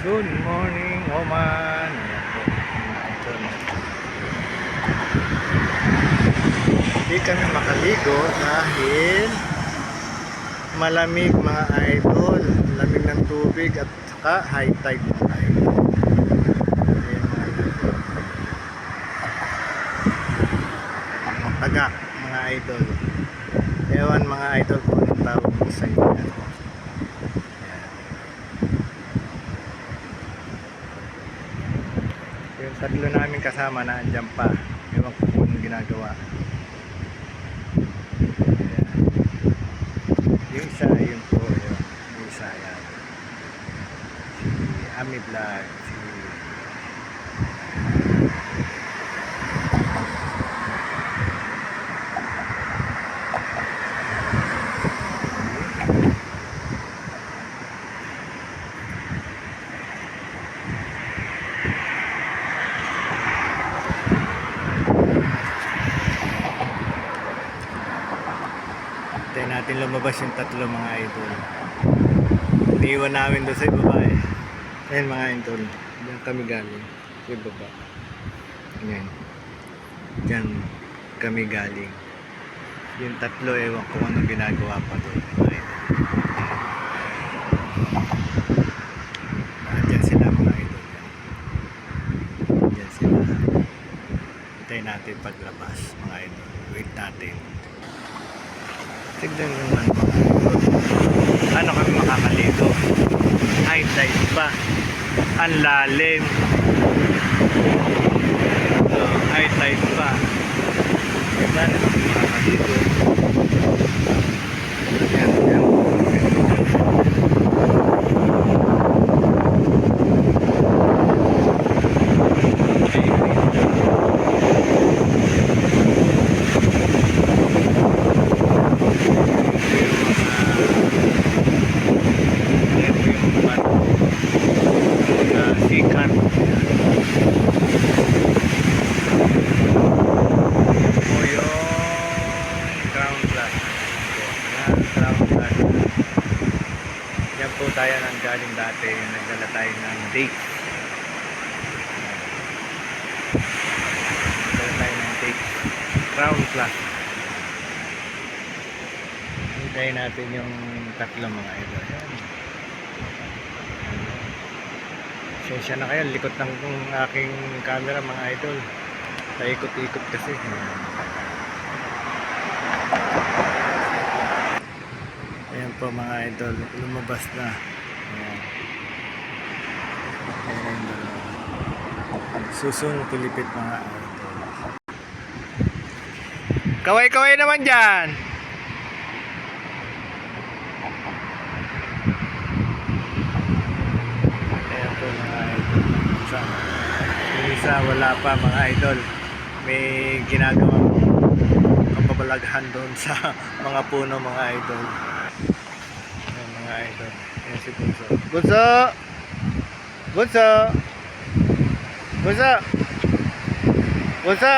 Good morning, Oman. Ayan po, mga idol. Hindi kami makaligo dahil malamig, mga idol. Lamig ng tubig at saka high tide, mga idol. Ayan, mga idol. Tagak, mga idol. Ewan, mga idol, kung anong tawag mo sa inyo. Yung tatlo namin kasama na andyan pa. Ewan ko kung anong ginagawa. Ayan. Yung isa, yun po. Yung isa, yan. Si Ami Vlog. Tayo natin lumabas yung tatlo, mga idol. Iniwan namin doon sa ibaba eh. Ayan, mga idol. Diyan kami galing. Sa ibaba. Ayan. Diyan kami galing. Yung tatlo, ewan kung anong ginagawa pa doon, mga idol. Diyan sila, mga idol. Diyan sila. Hintayin natin paglabas, mga idol. Wait natin. Tignan nyo naman, mga idol. Ano kami makakaligo? High tide pa. Ang lalim. High tide pa. Tignan nyo kami makakaligo. Ayan, ayan. Sikat. O yung Crown Plus. Yan, Crown Plus. Yan po tayo nang galing dati. Nagdala tayo ng date. Nagdala tayo ng date. Crown Plus. Hintayin natin yung tatlo, mga idol. Sensya na kayo, likot ng aking camera, mga idol. Paikot-ikot kasi. Ayan po, mga idol, lumabas na. Ayan. Ayan, susong Pilipit, mga idol. Kaway-kaway naman dyan! Yung isa wala pa, mga idol. May ginagawang kapabalaghan doon sa mga puno, mga idol. Ayan, mga idol. Ayan si Bunso. Bunso! Bunso! Bunso! Bunso!